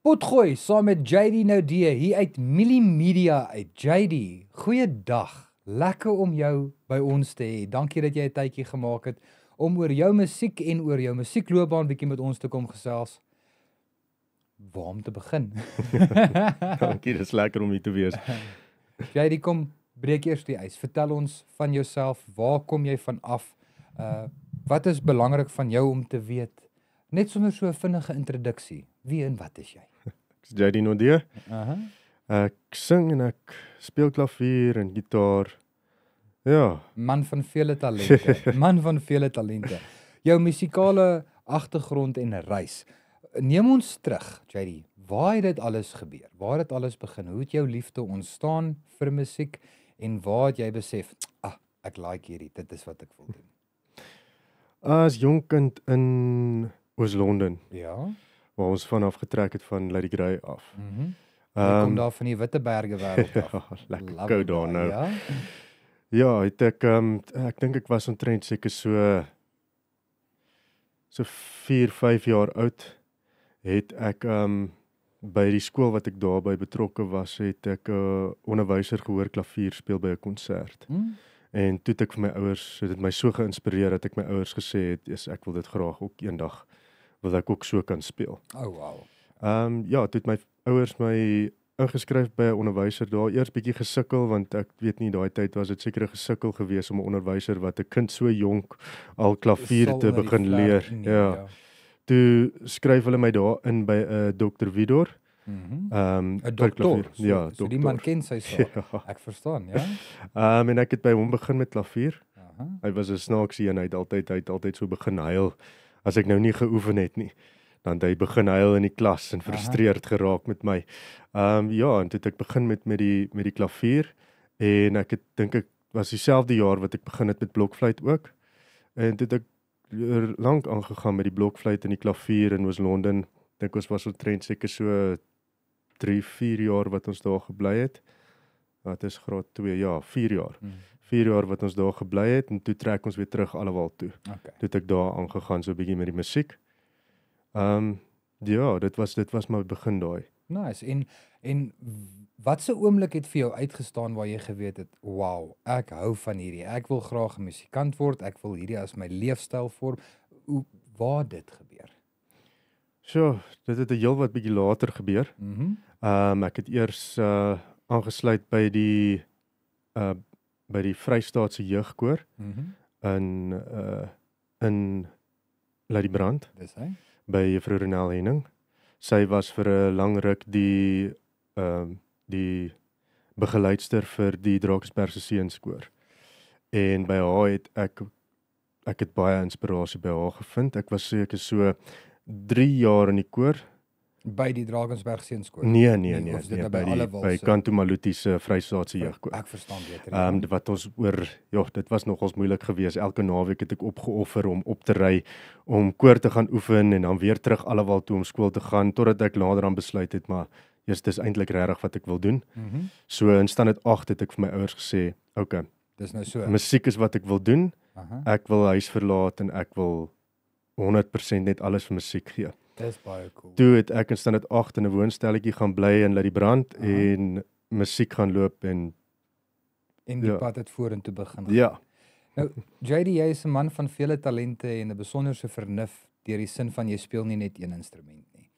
Potgooi, saam met JD Naudé, hier uit Millie Media uit. JD, goeiedag. Lekker om jou by ons te hê. Dankie dat jy 'n tydjie gemaak het om oor jou musiek en oor jou musiekloopbaan bietjie met ons te kom gesels. Waar om te begin? Dankie, dis lekker om hier te wees. JD, kom, breek eers die ys. Vertel ons van jouself. Waar kom jy van af? Wat is belangrik van jou om te weet? Net sonder so 'n vinnige introduksie. Wie en wat is jy? Ek is JD Naudé. Aha. Ek sing en ek speel klavier en gitaar. Ja, Man van vele talente. Man van vele talente. Jou musikale agtergrond en reis. Neem ons terug, JD. Waar het dit alles gebeur? Waar het alles begin? Hoe het jou liefde ontstaan vir musiek en waar het jy besef, ek like hierdie, dit is wat ek wil doen? as jong kind in Oos-London, Ja. waar ons vanaf getrek het van Ladygrey af. Jy kom daar van die Witteberge wêreld af. Ja, lekker Love koud it daar nou. Ja. Ja, het ek dink ek was omtrent seker so 4, 5 jaar oud, het ek by die skool wat ek daarby betrokke was, het ek 'n onderwyser gehoor klavier speel by 'n konsert. En toe het ek vir my ouers, het dit my so geïnspireer dat ek my ouers gesê het, ek wil dit graag ook eendag wil ek ook so kan speel. Oh wow. Ja, toe het my ouers my ingeskryf by 'n onderwyser daar. Eers bietjie gesukkel want ek weet nie, daai tyd was dit seker 'n gesukkel geweest om 'n onderwyser wat 'n kind so jonk al klavier Sal te oor die begin vlerk leer. nie, Ja. Toe skryf hulle my daar in by 'n Dr. Vidor. 'n vir dokter. klavier. Ja, So die man ken sy saak. Ja. Ek verstaan, ja. En ek het by hom begin met klavier. Aha. Hy was 'n snaakse een, hy het altyd so begin huil as ek nou nie geoefen het nie. Dan het hy begin huil in die klas en frustreerd geraak met my. Ja, en toe het ek begin met die klavier en ek dink ek was dieselfde jaar wat ek begin het met blokfluit ook. En toe het ek lank aangegaan met die blokfluit en die klavier in Oos-London. Dink ons was omtrent seker so 3, 4 jaar wat ons daar gebly het. Wat is graad 2? Ja, 4 jaar. 4 jaar wat ons daar gebly het en toe trek ons weer terug Allewal toe. Okay. Toe het ek daar aangegaan so 'n bietjie met die musiek. Ja, dit was my begin daai. Nice. En watse oomblik het vir jou uitgestaan waar jy geweet het, wow, ek hou van hierdie. Ek wil graag 'n musikant word. Ek wil hierdie as my leefstyl vorm. Waar het dit gebeur? So, dit het 'n heel wat bietjie later gebeur. Ek het eers aangesluit by die Vrystaatse Jeugkoor in Ladybrand Dis hy. by Juffrou Renel Henning. Sy was vir 'n lang ruk die begeleidster vir die Drakensbergse Seunskoor. En by haar het ek het baie inspirasie by haar gevind. Ek was seker so 3 jaar in die koor. By die Drakensberg Seunskoor. Nee, of is dit nou by alle by Walse? Kanto Maluti se Vrystaatse Jeugkoor. Ek verstaan beter. Wat ons dit was nogals moeilik geweest. Elke naweek het ek opgeoffer om op te ry, om koor te gaan oefen en dan weer terug Allewal toe om skool te gaan, totdat ek later aan besluit het, maar dis eintlik regtig wat ek wil doen. So in standaard 8 het ek vir my ouers gesê, okay, Dis nou so. musiek is wat ek wil doen. Aha. Ek wil huis verlaat en ek wil 100% net alles vir musiek gee. Dis baie cool. Toe het ek in standaard 8 in 'n woonstelletjie gaan bly in Ladybrand en musiek gaan loop en die ja. pad het vorentoe begin. ja. Nou, JD, jy is 'n man van vele talente en 'n besonderse vernuf deur die sin van jy speel nie net een instrument nie.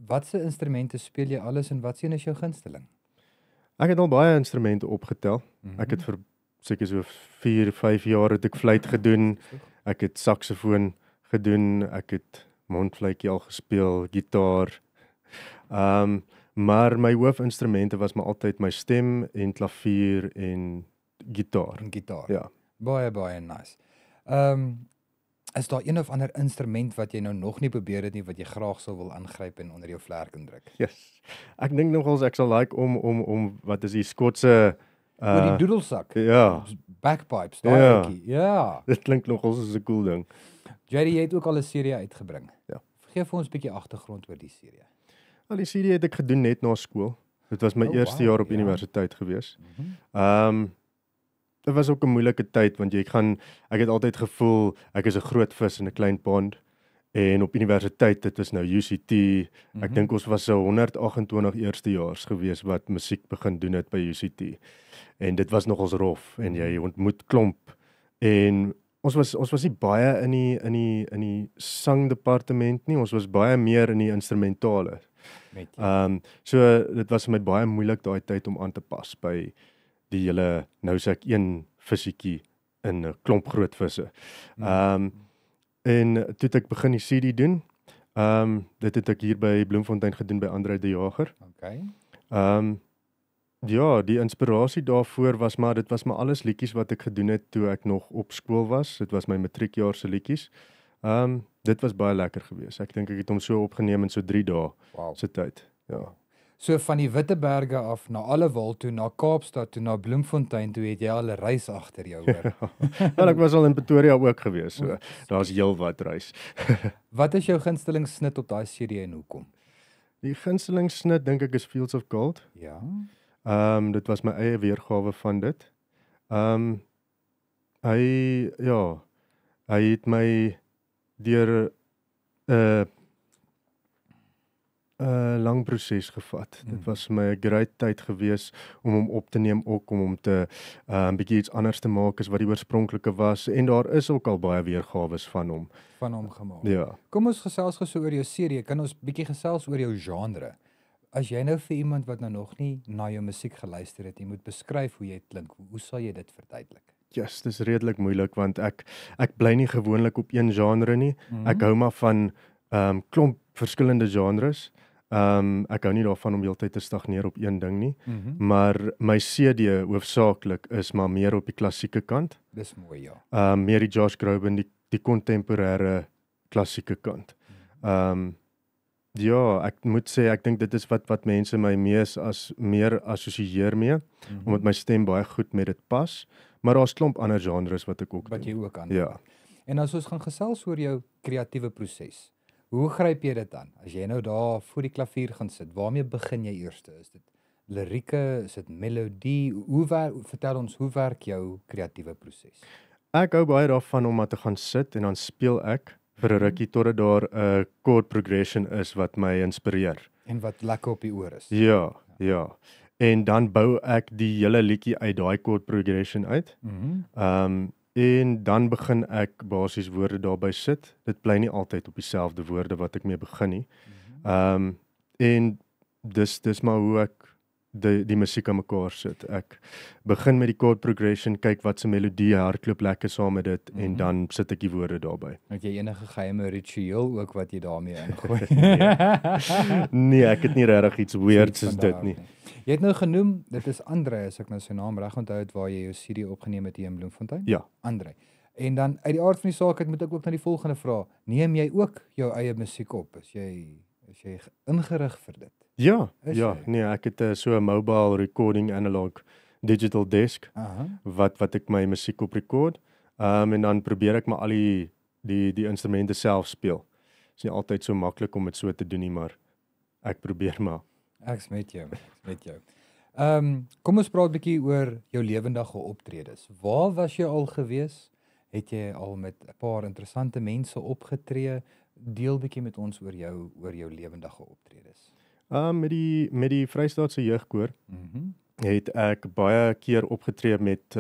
Watse instrumente speel jy alles en watse een is jou gunsteling? Ek het al baie instrumente opgetel. Ek het vir seker so 4, 5 jaar het ek fluit gedoen. Ek het saksofoon gedoen. Ek het mondfluitjie al gespeel, gitaar. Maar my hoofinstrumente was maar altyd my stem en klavier en gitaar. En gitaar. Ja. Baie nice. Is daar een of ander instrument wat jy nou nog nie probeer het nie wat jy graag sou wil aangryp en onder jou vlerk indruk? Yes. Ek dink nogals ek sal like om wat is die Skotse Oor die doedelsak. ja, Bagpipes, Ja. daai ouetjie. Ja. dit klink nogals as 'n cool ding. JD, jy het ook al 'n serie uitgebring. Ja. Geef vir ons 'n bietjie agtergrond oor die serie. Al die serie het ek gedoen net na skool. Dit was my eerste jaar op universiteit gewees. Dit was ook 'n moeilike tyd want ek het altyd gevoel ek is 'n groot vis in 'n klein pond En op universiteit, dit was nou UCT, ek dink ons was so 128 eerstejaars gewees wat musiek begin doen het by UCT. En dit was nogals rof en jy ontmoet klomp en ons was nie baie in die sangdepartement nie, ons was baie meer in die instrumentale. So dit was vir my baie moeilik daai tyd om aan te pas by die hele, nou sê ek een visiekie in 'n klomp groot visse. En toe het ek begin die CD doen. Dit het ek hier by Bloemfontein gedoen by Andre de Jager. Okay. Ja, die inspirasie daarvoor was maar, dit was maar alles liedjies wat ek gedoen het toe ek nog op skool was. Dit was my matriekjaar se liedjies. Dit was baie lekker geweest. Ek dink ek het hom so opgeneem in so 3 dae se tyd. Ja. So van die Witteberge af na Allewal toe, na Kaapstad toe, na Bloemfontein toe, het jy al 'n reis agter jou hoor. Wel, ek was al in Pretoria ook geweest, so daar's heelwat reis. Wat is jou gunsteling snit op daai CD en hoekom? Die gunsteling snit dink ek is Fields of Gold. Ja. Dit was my eie weergawe van dit. Hy het my deur 'n lang proses gevat. Dit was vir my 'n great tyd gewees om hom op te neem, ook om hom te 'n bietjie iets anders te maak as wat die oorspronklike was, en daar is ook al baie weergawe van hom gemaak. Ja. Kom ons gesels gou so oor jou serie. Kan ons bietjie gesels oor jou genre? As jy nou vir iemand wat nou nog nie na jou musiek geluister het, jy moet beskryf hoe jy klink. Hoe sal jy dit verduidelik? Yes, dis redelik moeilik want ek bly nie gewoonlik op een genre nie. Ek hou maar van klomp verskillende genres. Ek hou nie daarvan om heeltyd te stagneer op een ding nie, maar my CD hoofsaaklik is maar meer op die klassieke kant. Dis mooi, ja. Meer die Josh Groban, die kontemporêre klassieke kant. Ja, ek moet sê, ek dink dit is wat mense my meer assosieer mee, omdat my stem baie goed met dit pas, maar daar's klomp ander genres wat ek ook Wat jy doen. ook aan. Ja. En as ons gaan gesels oor jou kreatiewe proses, hoe gryp jy dit aan? As jy nou daar voor die klavier gaan sit, waarmee begin jy eers? Is dit lirieke, is dit melodie? Vertel ons, hoe werk jou kreatiewe proses? Ek hou baie daarvan om maar te gaan sit en dan speel ek vir 'n rukkie totdat daar 'n chord progression is wat my inspireer. En wat lekker op die oor is. Ja. En dan bou ek die hele liedjie uit daai chord progression uit. En dan begin ek basies woorde daarby sit. Dit bly nie altyd op dieselfde woorde wat ek mee begin nie. En dis maar hoe ek die musiek aan mekaar sit. Ek begin met die chord progression, kyk wat se melodie hardloop lekker saam met dit, en dan sit ek die woorde daarbey. Het jy enige geheime ritueel ook wat jy daarmee ingooi? Nee, ek het nie regtig iets weirds soos dit nie. Jy het nou genoem, dit is Andre, as ek nou sy naam reg onthou het, waar jy jou CD opgeneem het hier in Bloemfontein? Ja. Andre. En dan uit die aard van die saak, moet ek ook na die volgende vra. Neem jy ook jou eie musiek op? Is jy ingerig vir dit? Ja, nee, ek het so 'n mobile recording analog digital desk wat ek my musiek op rekord. En dan probeer ek maar al die instrumente self speel. Is nie altyd so maklik om dit so te doen nie, maar ek probeer maar. Ek's met jou. Kom ons praat 'n bietjie oor jou lewendige optredes. Waar was jy al gewees? Het jy al met 'n paar interessante mense opgetree? Deel bietjie met ons oor jou lewendige optredes. Met die Vrystaatse Jeugkoor het ek baie keer opgetree met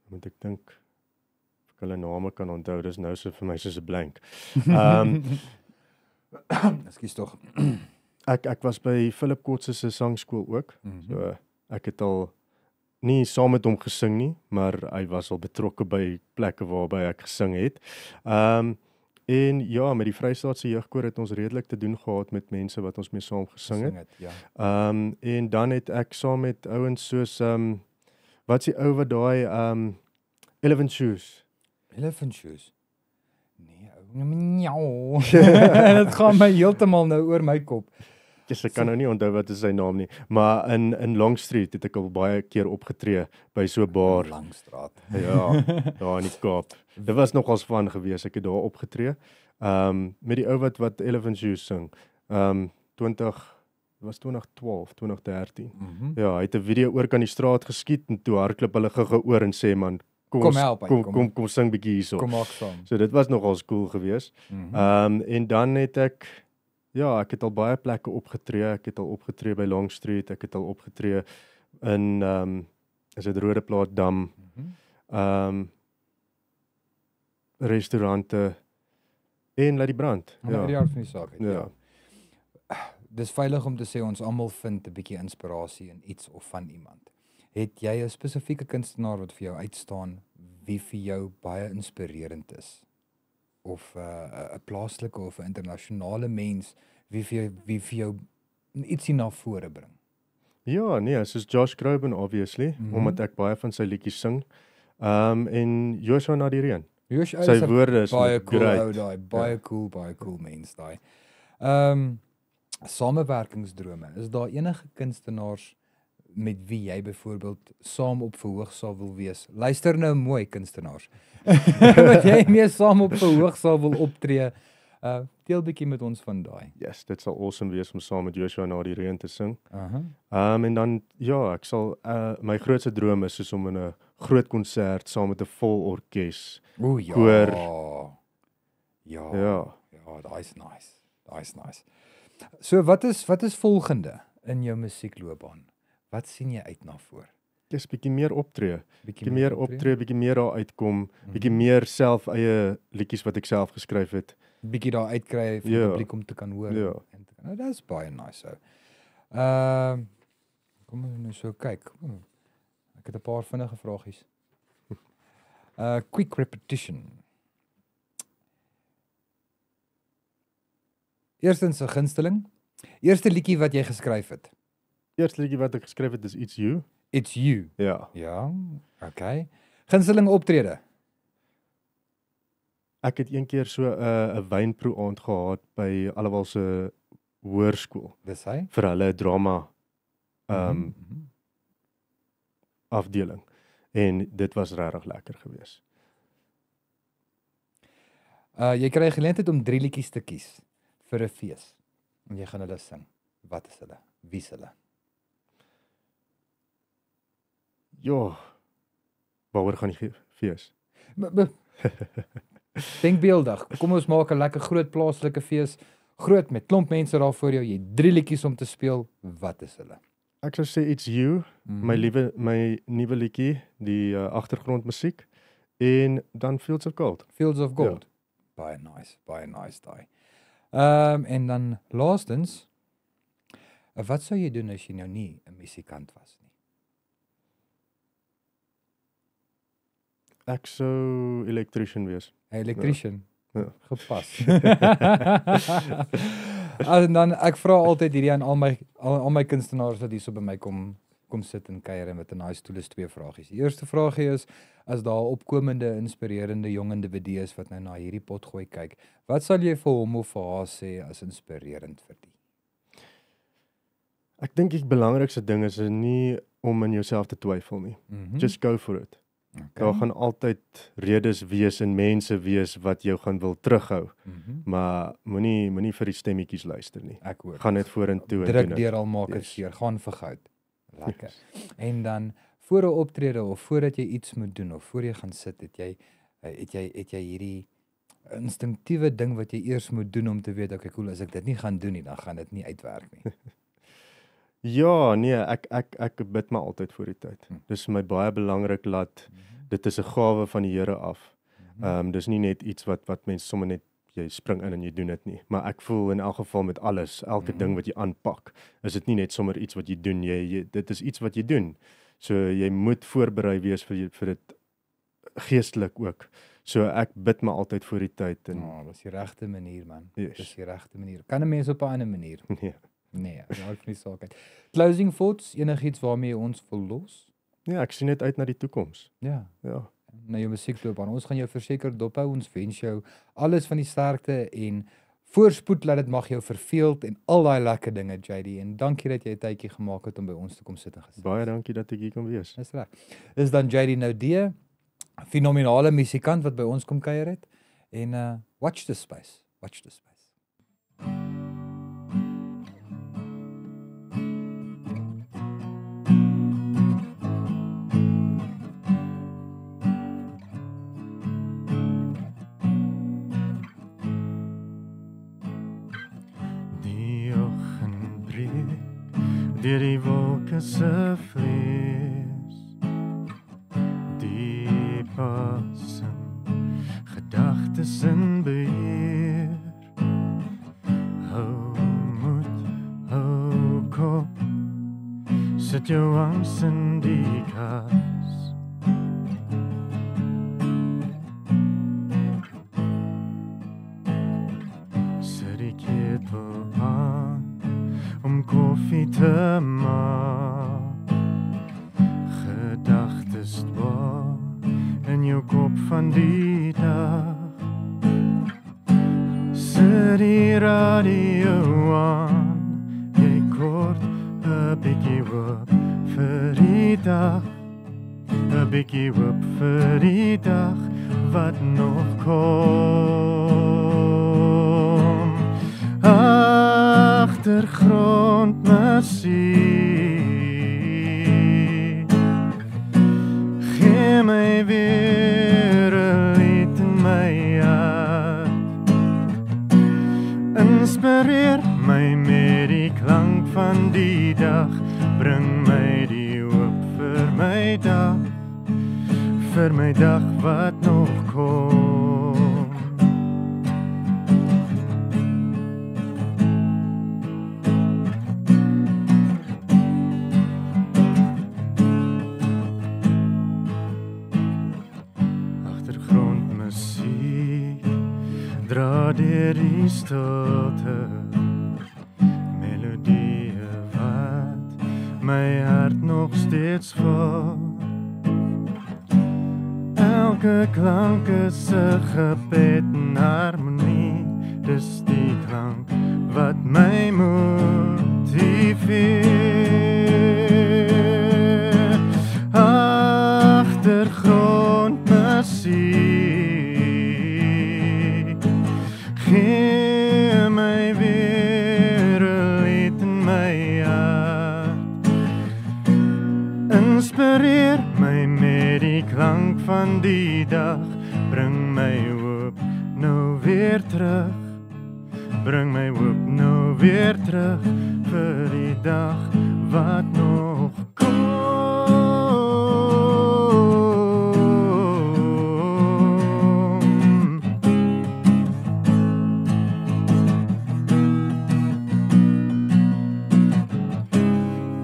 moet ek dink of ek hulle name kan onthou. Dis nou so vir my soos 'n blank. Ekskuus tog. Ek was by Philip Kotse se sangskool ook. So ek het al nie saam met hom gesing nie, maar hy was al betrokke by plekke waarby ek gesing het. En ja, met die Vrystaatse Jeugkoor het ons redelik te doen gehad met mense wat ons mee saam gesing het. En dan het ek saam met ouens soos wat s'ie ou wat daai Elephant Shoes. Elephant Shoes. Nee, dit gaan my heeltemal nou oor my kop. Ek kan nou nie onthou wat is sy naam nie, maar in Longstreet het ek al baie keer opgetree by so 'n bar. Langstraat. Ja, daar in die Kaap. Dit was nogals van gewees, ek het daar opgetree. Met die ou wat Elephant Shoes sing. 2012, 2013. Ja, hy het 'n video oor kan die straat geskiet en toe hardloop hulle gou oor en sê man, Kom help uit, kom sing bietjie hierso. Kom maak saam. So dit was nogal cool geweest. En dan het ek het al baie plekke opgetree. Ek het al opgetree by Longstreet, ek het al opgetree in is dit Rodeplaat Dam. Restaurante en laat die brand. Ja, die aard van die saak. Ja. Dis veilig om te sê ons almal vind 'n bietjie inspirasie in iets of van iemand. Het jy 'n spesifieke kunstenaar wat vir jou uitstaan, wie vir jou baie inspirerend is? Of 'n plaaslike of 'n internasionale mens wie vir jou ietsie na vore bring? Ja, nee, soos Josh Groban obviously, omdat ek baie van sy liedjies sing. En Joshua Nadireen. Sy woorde is baie cool, great. daai baie cool mens daai. Samewerkingsdrome. Is daar enige kunstenaars met wie jy byvoorbeeld saam op verhoog sal wil wees? Luister nou mooi, kunstenaars. Wat jy mee saam op verhoog sal wil optree, deel bietjie met ons van daai. Yes, dit sal awesome wees om saam met Joshua Nadireen te sing. En dan ek sal my grootste droom is soos om in 'n groot konsert saam met 'n vol orkes. Ja. Koor. Ja, daai's nice. So wat is volgende in jou musiekloopbaan? Wat sien jy uit na voor? Dis bietjie meer optree. Bietjie meer daar uitkom, bietjie meer self eie liedjies wat ek self geskryf het. Bietjie daar uitkry vir die publiek om te kan hoor. Ja. Nou, dis baie nice so. Kom ons nou so kyk. Ek het 'n paar vinnige vragies. Quick repetition. Eerstens 'n gunsteling. Eerste liedjie wat jy geskryf het. Eerste liedjie wat ek geskryf het is It's You. It's You. Ja. Ja, okay. Gunsteling optrede. Ek het een keer so 'n wynproe aand gehad by Allewal se hoërskool. Dis hy? Vir hulle drama afdeling. En dit was regtig lekker geweest. Jy kry geleentheid om 3 liedjies te kies vir 'n fees. En jy gaan hulle sing. Wat is hulle? Wie is hulle? Ja. Waaroor gaan die fees? Denkbeeldig. Kom ons maak 'n lekker groot plaaslike fees. Groot met klomp mense daar voor jou. Jy het 3 liedjies om te speel. Wat is hulle? Ek sou sê It's You, my nuwe liedjie, die agtergrondmusiek en dan Fields of Gold. Fields of Gold. Ja. Baie nice daai. En dan laastens, wat sou jy doen as jy nou nie 'n musikant was nie? Ek sou electrician wees. Electrician. Ja. Gepas. En dan ek vra altyd hierdie aan al my kunstenaars wat hierso by my kom sit en kuier en met 'n nice stoel is 2 vragies. Die eerste vragie is, as daar opkomende, inspirerende jong individue wat nou na hierdie potgooi kyk, wat sal jy vir hom of vir haar sê as inspirerend vir die? Ek dink die belangrikste ding is nie om in jouself te twyfel nie. Just go for it. Okay. Daar gaan altyd redes wees en mense wees wat jou gaan wil terughou. Maar moenie vir die stemmetjies luister nie. Ek hoor. Gaan net vorentoe en druk deur al maak dit seer, gaan vir goud. Lekker. Yes. En dan voor 'n optrede of voordat jy iets moet doen of voor jy gaan sit, het jy hierdie instinktiewe ding wat jy eers moet doen om te weet, okay, cool, as ek dit nie gaan doen nie, dan gaan dit nie uitwerk nie. Ja, nee, ek bid maar altyd voor die tyd. Dis vir my baie belangrik dat dit is 'n gawe van die Here af. Dis nie net iets wat mense sommer net jy spring in en jy doen dit nie, maar ek voel in elk geval met alles, elke ding wat jy aanpak, is dit nie net sommer iets wat jy doen, dit is iets wat jy doen. So jy moet voorberei wees vir dit geestelik ook. So ek bid maar altyd voor die tyd en dis die regte manier man. Yes. Dis die regte manier. Kan 'n mens op 'n ander manier? Nee, daar van die saak uit. Closing thoughts, enigiets waarmee ons wil los? Ja, ek sien net uit na die toekoms. Ja. Na jou musiekloopbaan. Ons gaan jou verseker dophou. Ons wens jou alles van die sterkte en voorspoed, laat dit mag jou verveeld en al daai lekker dinge, JD. En dankie dat jy 'n tydjie gemaak het om by ons te kom sit en gesels. Baie dankie dat ek hier kon wees. Dis reg. Dis dan JD Naudé, fenominale musikant wat by ons kom kuier het. En watch the space. Watch the space. deur die wolke se vlees, diep asem, gedagtes in beheer. Hou moed, hou kop, sit jou angs in die kas. Sit die ketel aan om koffie te maak. Gedagtes dwaal in jou kop van die dag. Sit die radio aan, jy kort 'n bietjie hoop vir die dag. 'n bietjie hoop vir die dag wat nog kom. Agtergrondmusiek, gee my weer 'n lied in my hart. Inspireer my met die klank van die dag, bring my die hoop vir my dag wat nog kom. Agtergrondmusiek dra deur die stilte, melodieë wat my hart nog steeds val. Elke klank is 'n gebed en harmonie, dis die klank wat my motiveer. Agtergrondmusiek, gee my weer 'n lied in my hart. Inspireer my met die klank van die dag, bring my hoop nou weer terug. Bring my hoop nou weer terug vir die dag wat nog kom.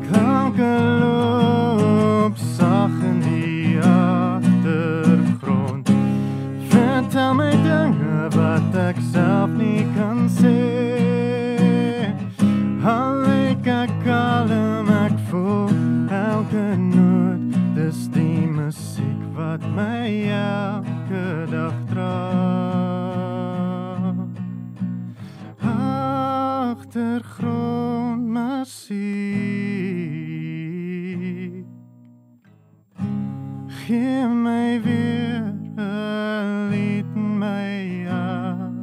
Klanke loop sag in die agtergrond, vertel my dinge wat ek self nie kan sê. Al lyk ek kalm, ek voel elke noot, dis die musiek wat my elke dag dra. Agtergrondmusiek, gee my weer 'n lied in my hart.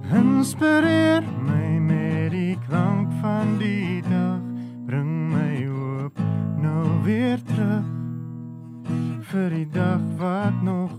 Inspireer my met die klank van die dag, bring my hoop nou weer terug vir die dag wat nog